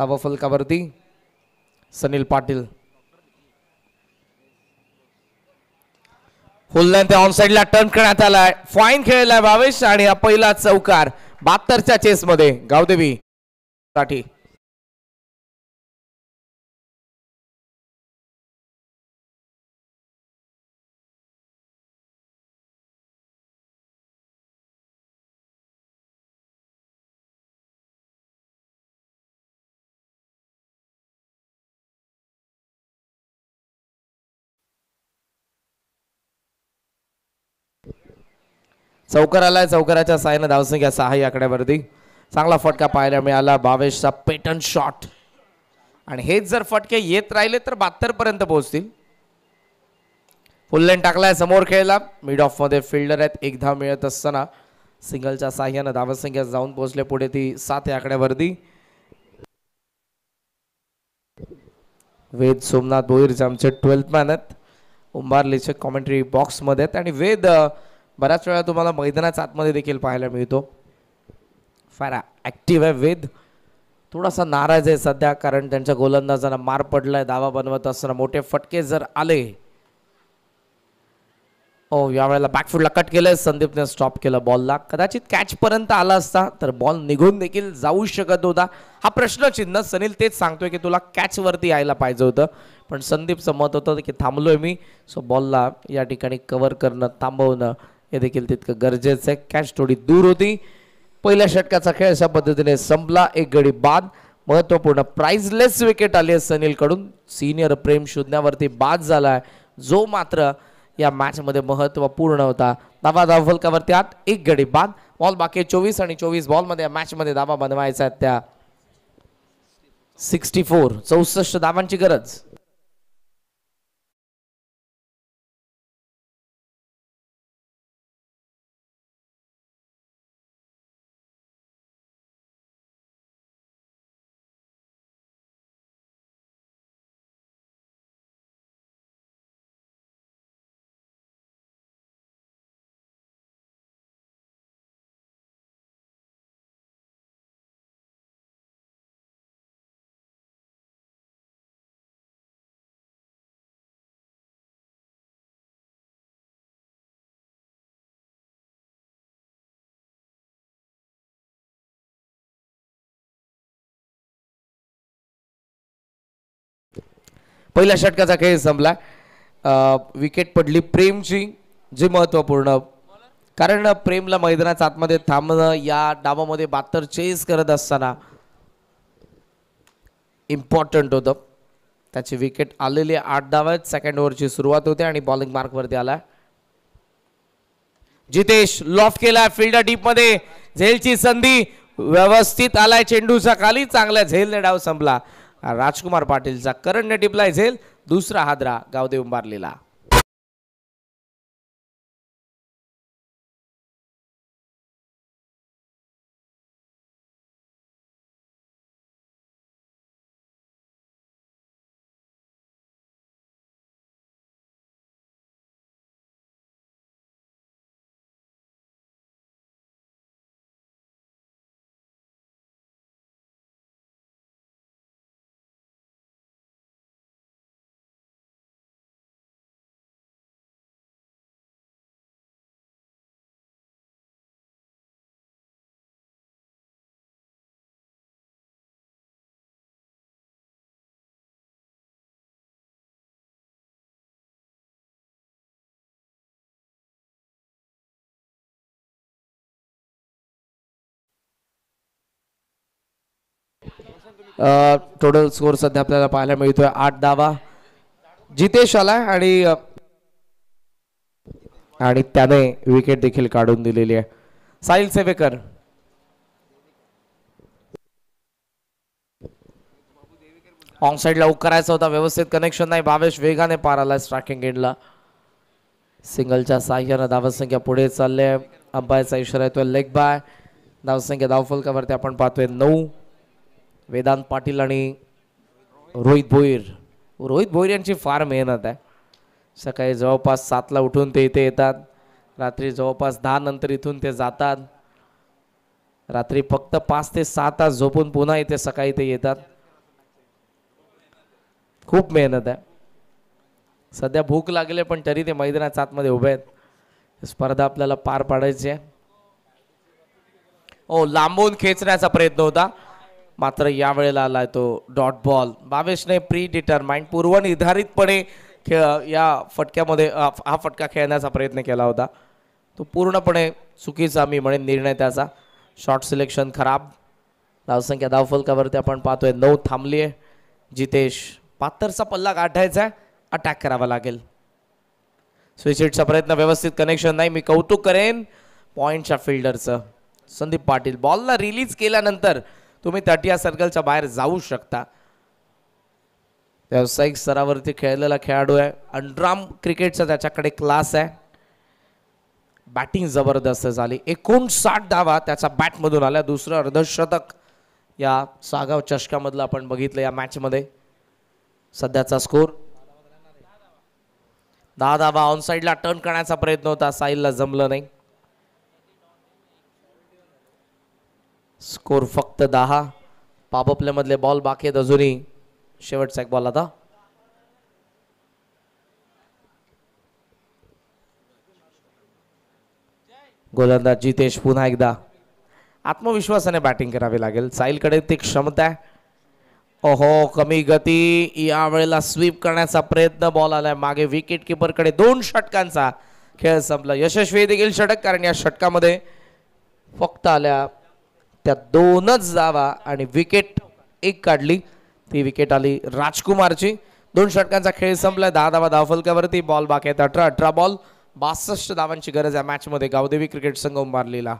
धावा फलकावरती सनील पाटील. फुल ते ऑन साइडला टर्न करण्यात आलाय. फाईन खेळलाय भावेश आणि हा पहिला चौकार 72च्या चेस मध्ये गावदेवी साठी. चौकार आलाय. चौकाराच्या साहाय्याने धावसंख्या 6 या आकड्यावरती. चांगला फटका पाहायला मिळाला भावेशचा पेटन शॉट आणि हेच जर फटके येत राहिले तर 72 पर्यंत पोहोचतील. फुल लेन टाकलाय. समोर खेळला. मिड ऑफ मध्ये फिल्डर आहेत. एक धाव मिळत असताना सिंगलच्या साहाय्याने धावसंख्या जाऊन पोहोचले पुढे ती 7 या आकड्यावरती. वेद सोमनाथ भोईरचे आमचे 12th मॅन आहेत. उंबारलीचे कॉमेंट्री बॉक्स मध्ये आहेत आणि वेद बऱ्याच वेळा तुम्हाला मैदानाच्या आतमध्ये देखील पाहायला मिळतो. फार ऍक्टिव्ह आहे वेद. थोडासा नाराज आहे सध्या कारण त्यांच्या गोलंदाजांना मार पडलाय. धावा बनवत असताना मोठे फटके जर आले. यावेळेला बॅकफुटला कट केलंय. संदीपने स्टॉप केलं बॉलला. कदाचित कॅच पर्यंत आला असता तर बॉल निघून देखील जाऊ शकत होता. हा प्रश्नचिन्ह. सनील तेच सांगतोय की तुला कॅच वरती यायला पाहिजे होतं पण संदीपचं मत होतं की थांबलोय मी. सो बॉलला या ठिकाणी कव्हर करणं थांबवणं हे देखील तितकं गरजेचं आहे. कॅच थोडी दूर होती. पहिल्या षटकाचा खेळ अशा पद्धतीने संपला. 1 गडी बाद. महत्वपूर्ण प्राइजलेस विकेट आली आहे सनील कडून. सिनियर प्रेम शोधण्यावरती बाद झालाय जो मात्र या मॅच मध्ये महत्वपूर्ण होता. धावा फलकावरती 8. 1 गडी बाद. बॉल बाकी 24 आणि 24 बॉल मध्ये या मॅच मध्ये धावा बनवायचा आहेत त्या 64 धावांची गरज. पहिल्या षटकाचा खेळ संपला. विकेट पडली प्रेमची जी महत्वपूर्ण कारण प्रेमला मैदानाच्या आतमध्ये थांबणं या डावामध्ये 72 चेस करत असताना इम्पॉर्टंट होतं. त्याची विकेट आलेली 8 धाव आहेत. सेकंड ओव्हरची सुरुवात होते आणि बॉलिंग मार्क वरती आला. जितेश लॉफ केला. फिल्डर डीप मध्ये. झेलची संधी. व्यवस्थित आलाय चेंडूचा खाली. चांगल्या झेलने डाव संपला. राजकुमार पाटीलचा करंटने टिपलाय झेल. दुसरा हादरा गावदेव उंबारलीला. टोटल स्कोर सध्या आपल्याला पाहायला मिळतोय 8 धावा. जितेश आलाय आणि त्याने विकेट देखील काढून दिलेली आहे. साहिल सेवेकर ऑन साइडला हुक करायचा होता. व्यवस्थित कनेक्शन नाही. भावेश वेगाने पार आलाय स्ट्रायकिंग एंडला. सिंगलच्या साह्यानं धावसंख्या पुढे चालले. अंपायरचा इशारा येतोय लेग बाय. धावसंख्या धावफलकावरती आपण पाहतोय 9. वेदांत पाटील आणि रोहित भोईर यांची फार मेहनत आहे. सकाळी जवळपास 7ला उठून ते इथे येतात. रात्री जवळपास 10 नंतर इथून ते जातात. रात्री फक्त 5 ते 6 तास झोपून पुन्हा इथे सकाळी ते येतात. खूप मेहनत आहे. सध्या भूक लागले पण तरी ते मैदानाच्या आतमध्ये उभे आहेत. स्पर्धा आपल्याला पार पाडायची आहे. ओ लांबून खेचण्याचा प्रयत्न होता मात्र यावेळेला आलाय तो डॉट बॉल. भावेशने प्री डिटरमाइंड पूर्वनिर्धारितपणे या फटक्यामध्ये हा फटका खेळण्याचा प्रयत्न केला होता. तो पूर्णपणे चुकीचा मी म्हणेन निर्णय त्याचा. शॉट सिलेक्शन खराब. धावसंख्या धावफलकावरती आपण पाहतोय 9 थांबली आहे. जितेश पातरचा पल्ला गाठायचा आहे. अटॅक करावा लागेल. स्विच हिटचा प्रयत्न व्यवस्थित कनेक्शन नाही. मी कौतुक करेन पॉइंटच्या फिल्डरचं संदीप पाटील. बॉलला रिलीज केल्यानंतर तुम्ही तटिया सर्कलच्या बाहेर जाऊ शकता. व्यावसायिक स्तरावरती खेळलेला खेळाडू आहे. अंडरआर्म क्रिकेटचा त्याच्याकडे क्लास आहे. बॅटिंग जबरदस्त झाली. 59 धावा त्याचा बॅटमधून आल्या. दुसरं अर्धशतक या सागाव चषकामधलं आपण बघितलं या मॅच मध्ये. सध्याचा स्कोर 10 धावा. ऑन साइडला टर्न करण्याचा प्रयत्न होता, साहिलला जमलं नाही. स्कोर फक्त 10. पॉपअप प्ले मधले बॉल बाकी आहेत अजूनही. शेवटचा एक बॉल आता. गोलंदाज जितेश पुन्हा एकदा आत्मविश्वासाने बॅटिंग करावी लागेल. साहिलकडे ती क्षमता आहे. ओहो कमी गती. यावेळेला स्वीप करण्याचा प्रयत्न. बॉल आलाय मागे. विकेट किपर कडे 2 षटकांचा खेळ संपला. यशस्वी देखील षटक कारण या षटकामध्ये फक्त आल्या त्या 2च धावा आणि विकेट एक काढली. ती विकेट आली राजकुमारची. 2 षटकांचा खेळ संपला. 10 धावा धावफलकावरती. बॉल बाकी आहेत 18 बॉल. 62 धावांची गरज आहे मॅच मध्ये गावदेवी क्रिकेट संघ उंबारलेला.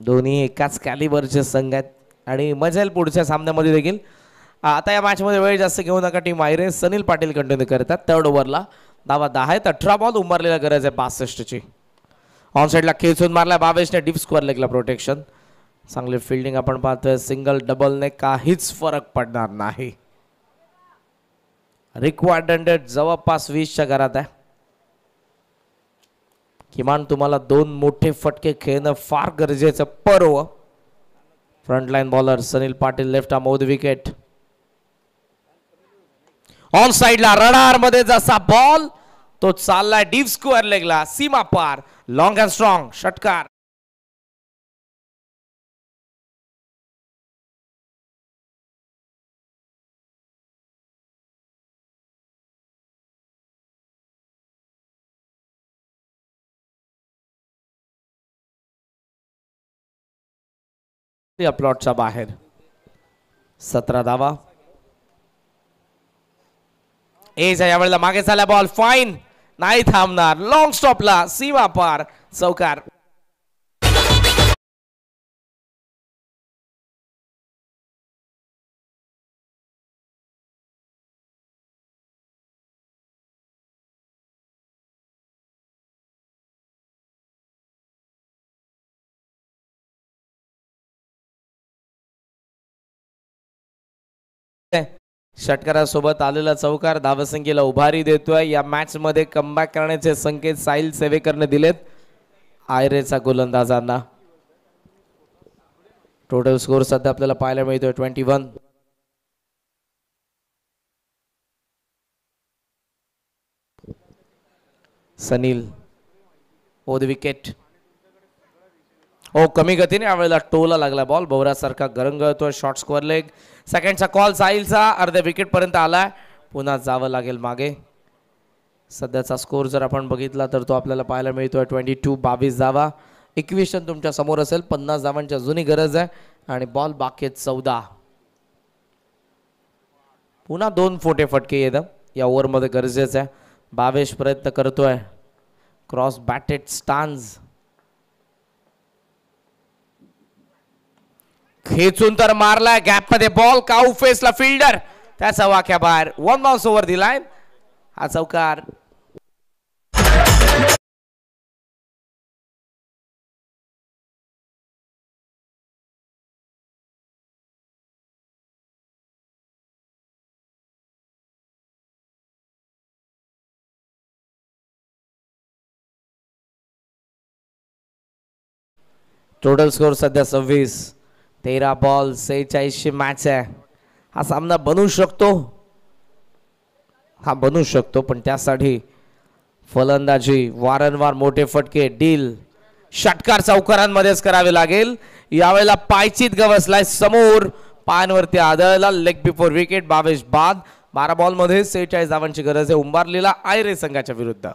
दोन्ही एकाच कॅलिबरचे संघ आहेत आणि मजा येईल पुढच्या सामन्यामध्ये देखील. आता या मॅच मध्ये वेळ जास्त घेऊ नका. टीम आयरे सनील पाटील कंटिन्यू करतात. 3rd ओव्हरला धावा 10 आहेत. 18 बॉल. उंबरलेला गरज आहे 62 ची. ऑन साइडला खेचून मारला भावेशने. डीप स्क्वेअर लेगला प्रोटेक्शन. चांगली फिल्डिंग आपण पाहतोय. सिंगल डबलने काहीच फरक पडणार नाही. रिक्वायर्ड रन जवळपास 20च्या घरात आहे. किमान तुम्हाला 2 मोठे फटके खेळणं फार गरजेचं. पर्व frontline bowler Sunil Patil. Left arm over the wicket. On साइडला रडार मध्ये जसा बॉल तो चाललाय डीप स्क्वेअर लेगला. सीमा पार. लॉंग अँड स्ट्रॉंग षटकार. या प्लॉटच्या बाहेर 17 धावा. एज यावेळेला मागे चालला बॉल. फाईन नाही थांबणार. लॉंग स्टॉपला सीमा पार. चौकार. षटकारासोबत आलेला चौकार धावसंख्येला उभारी देतोय. या मॅच मध्ये कमबॅक करण्याचे संकेत साहिल सेवेकरने दिलेत आयरेचा गोलंदाजांना. टोटल स्कोर सध्या आपल्याला पाहायला मिळतोय 21. Sanil over the wicket. कमी गतीने यावेळेला टोला लागला बॉल. भोवऱ्यासारखा गरंगळतोय. Short square leg. सेकंडचा कॉल साहिलचा. अर्ध्या विकेट पर्यंत आलाय. पुन्हा जावं लागेल मागे. सध्याचा स्कोर जर आपण बघितला तर तो आपल्याला पाहायला मिळतोय 22. 22 धावा. 21 तुमच्या समोर असेल. 50 धावांची अजूनही गरज आहे. आणि बॉल बाकी आहेत 14. पुन्हा 2 फोटे फटके येतं या ओव्हरमध्ये गरजेचं आहे. भावेश प्रयत्न करतोय. क्रॉस बॅटेड स्टान्स खेचून तर मारलाय गॅप मध्ये बॉल. काऊ फेसला फिल्डर त्याचा वाक्या बाहेर. 1 बाउन्स ओव्हर दी लाईन. हा चौकार. टोटल स्कोर सध्या 26. 13 बॉल 46 मॅच आहे. हा सामना बनू शकतो. हा बनू शकतो पण त्यासाठी फलंदाजी वारंवार मोठे फटके डील षटकार चौकारांमध्येच करावे लागेल. यावेळेला पायचीत गवसलाय समोर. पायांवरती आदळला. Leg before wicket. 22 बाद. 12 बॉल मध्ये 46 धावांची गरज आहे उंबारलेला आयरे संघाच्या विरुद्ध.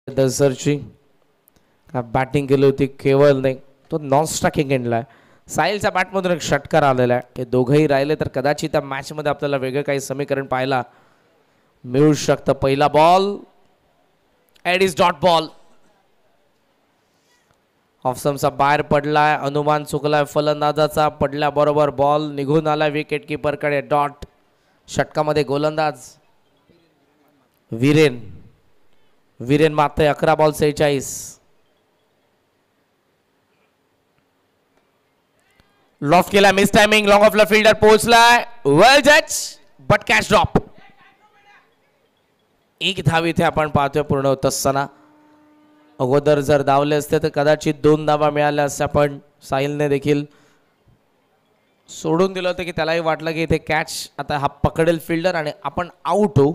दसरची बॅटिंग केली होती केवळ नाही तो नॉन स्ट्रायकिंग एंडला. साहिलच्या बॅटमधून एक षटकार आलेला आहे. हे दोघंही राहिले तर कदाचित त्या मॅच मध्ये आपल्याला वेगळं काही समीकरण पाहायला मिळू शकतं. पहिला बॉल एडिस डॉट बॉल. ऑफसमचा बाहेर पडलाय. अनुमान चुकलाय फलंदाजाचा. पडल्याबरोबर बॉल निघून आलाय विकेट किपरकडे. डॉट. षटकामध्ये गोलंदाज वीरेन मात्र 11 बॉल 46. लॉफ्ट केला. Miss timing. लॉंग ऑफला फिल्डर पोहोचलाय. वेल जज बट कॅच ड्रॉप. एक धाव इथे आपण पाहतोय पूर्ण होत असताना. अगोदर जर धावले असते तर कदाचित 2 धावा मिळाल्या असत्या पण साहिलने देखील सोडून दिलं होतं की त्यालाही वाटलं की इथे कॅच आता हा पकडेल फिल्डर आणि आपण आउट होऊ.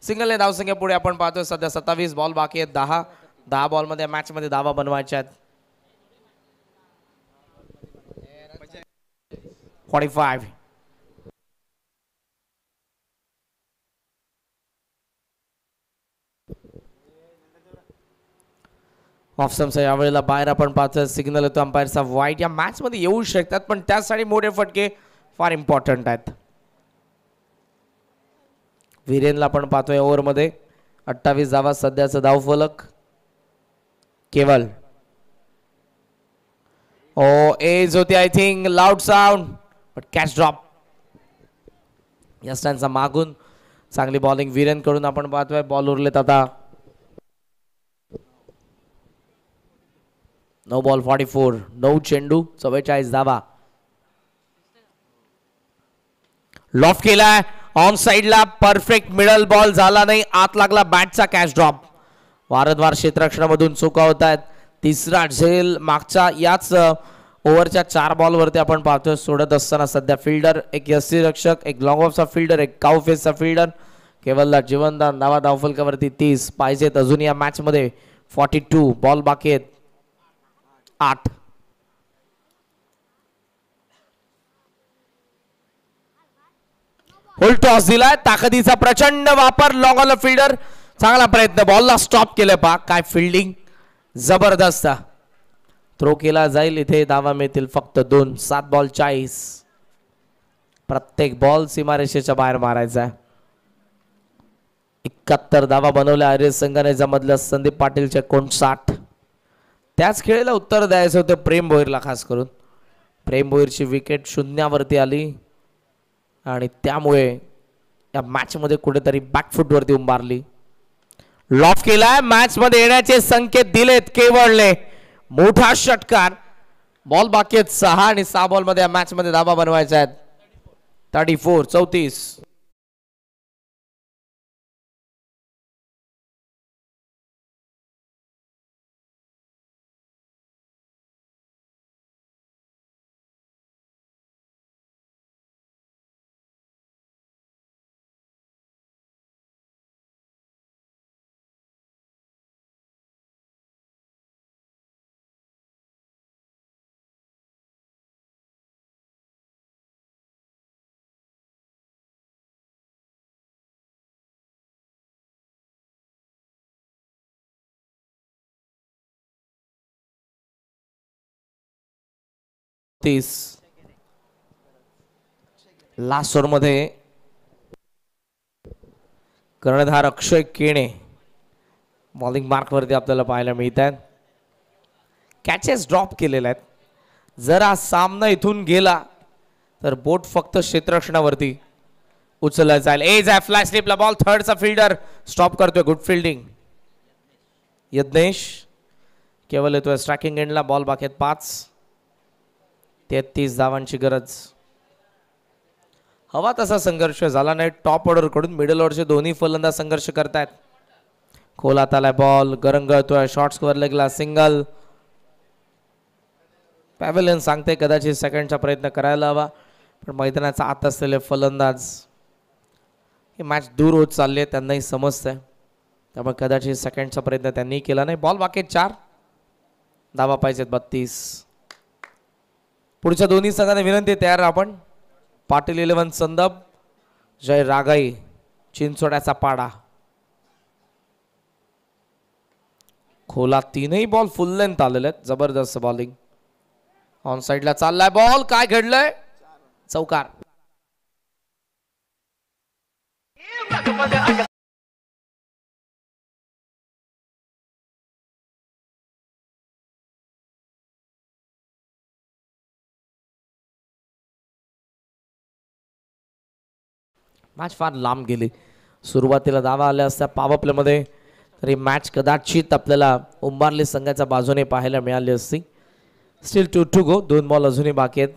सिंगल ने धावसंख्या पुढे आपण पाहतोय सध्या 27 बॉल बाकी आहेत. 10 बॉल मध्ये मॅच मध्ये धावा बनवायच्या आहेत. 45. ऑफसमचा यावेळेला बाहेर आपण पाहतोय. सिग्नल येतो अंपायरचा वाईट. या मॅच मध्ये येऊ शकतात पण त्यासाठी मोठे फटके फार इम्पॉर्टंट आहेत. वीरेनला आपण पाहतोय ओव्हर मध्ये 28 धावा सध्याचं धावफलक. केवळ एज होती I think. Loud sound but catch drop. या स्टँडचा मागून चांगली बॉलिंग वीरेन कडून आपण पाहतोय. बॉल उरलेत आता 9 बॉल 44. 9 चेंडू 44 धावा. लॉफ्ट केलाय ऑन साइडला. परफेक्ट मिडल बॉल झाला नाही. आत लागला बॅटचा. Catch drop. वारंवार क्षेत्ररक्षणामधून चुका होत आहेत. तिसरा झेल मागच्या याच ओव्हरच्या 4 बॉलवरती आपण पाहतोय सोडत असताना सध्या फिल्डर, एक यष्टीरक्षक, एक लॉंग ऑफचा फिल्डर, एक काउ फेसचा फिल्डर. केवलला जीवनदान धावा धावफलकावरती 30 पाहिजेत अजून या मॅच मध्ये. 42 बॉल बाकी आहेत 8. होल्ड टॉस दिलाय, ताकदीचा प्रचंड वापर. लॉंग ऑन फिल्डर, चांगला प्रयत्न, बॉलला स्टॉप केलं. पा काय फिल्डिंग जबरदस्त. थ्रो केला जाईल, इथे धावा मिळतील फक्त 2. 7 बॉल 40. प्रत्येक बॉल सीमारेषेच्या बाहेर मारायचा आहे. 71 धावा बनवल्या आर्य संघाने, जमधल्या संदीप पाटीलचे 59. त्याच खेळीला उत्तर द्यायचं होतं प्रेम भोईरला, खास करून प्रेम भोईरची विकेट शून्यावरती आली आणि त्यामुळे या मॅच मध्ये कुठेतरी बॅकफुट वरती उंबारली. लॉफ केलाय, मॅच मध्ये येण्याचे संकेत दिलेत केवळने. मोठा षटकार. बॉल बाकी आहेत 6 आणि 6 बॉल मध्ये या मॅच मध्ये धावा बनवायच्या आहेत. 34. लास्ट ओव्हर मध्ये कर्णधार अक्षय केणे बॉलिंग मार्क वरती आपल्याला पाहायला मिळत आहेत. कॅचेस ड्रॉप केलेले आहेत. जर हा सामना इथून गेला तर बोट फक्त क्षेत्ररक्षणावरती उचलला जाईल. एज आहे फ्लॅश स्लिपला बॉल, थर्डचा फिल्डर स्टॉप करतोय. Good fielding Yagnesh. केवळ येतोय स्ट्रायकिंग एंडला. बॉल बाकी आहेत 5. 33 धावांची गरज. हवा तसा संघर्ष झाला नाही. टॉप ऑर्डर कडून मिडल ऑर्डरचे दोन्ही फलंदाज संघर्ष करतायत. खोलात आलाय बॉल, गरंगतोय. शॉर्ट स्क्वेअर लेगला सिंगल. पॅव्हेलियन सांगते कदाचित सेकंडचा प्रयत्न करायला हवा, पण मैदानाचा आत असलेले फलंदाज ही मॅच दूर होत चालली आहे, त्यांनाही समजतंय, त्यामुळे कदाचित सेकंडचा प्रयत्न त्यांनी केला नाही. बॉल बाकी 4 धावा पाहिजेत 32. पुढच्या दोन्ही संघांना विनंती तयार आपण. पाटील 11 संदप, जय रागाई चिंचोड्याचा पाडा. खोला 3ही बॉल फुल लेंथ आलेले आहेत. जबरदस्त बॉलिंग. ऑन साइडला चाललाय बॉल. काय घडलंय? चौकार. मॅच फार लांब गेली. सुरुवातीला धावा आल्या असत्या पॉवर प्ले मध्ये तरी मॅच कदाचित आपल्याला उंबारली संघाच्या बाजूने पाहायला मिळाली असती. Steel 2 to go. 2 बॉल अजूनही बाकी आहेत.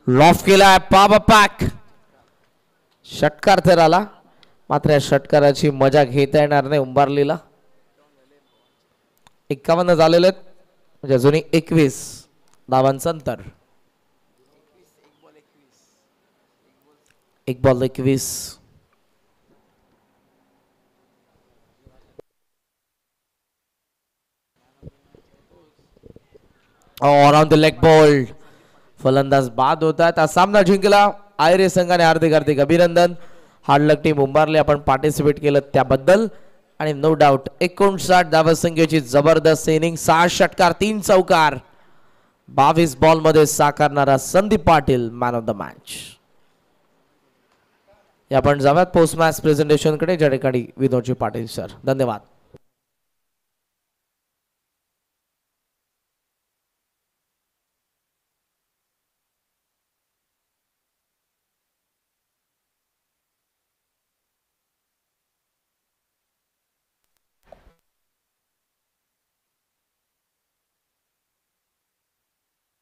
लॉफ केला पॉवर पॅक. षटकार तर आला, मात्र या षटकाराची मजा घेता येणार नाही उंबारलीला. 51 झालेले आहेत, म्हणजे अजूनही 21 धावांचं अंतर. 1 ball 21. Around the leg ball. फलंदाज बाद होतात. हा सामना जिंकला आयरे संघाने. हार्दिक अभिनंदन. हार्डलक टीम उंबारली आपण पार्टिसिपेट केलं त्याबद्दल. आणि नो डाऊट 59 धावसंख्येची जबरदस्त इनिंग. 6 षटकार 3 चौकार. 22 बॉल मध्ये साकारणारा Sandeep Patil man of the match. आपण जाऊयात पोस्ट मॅच प्रेझेंटेशन कडे, ज्या ठिकाणी विनोदजी पाटील सर. धन्यवाद.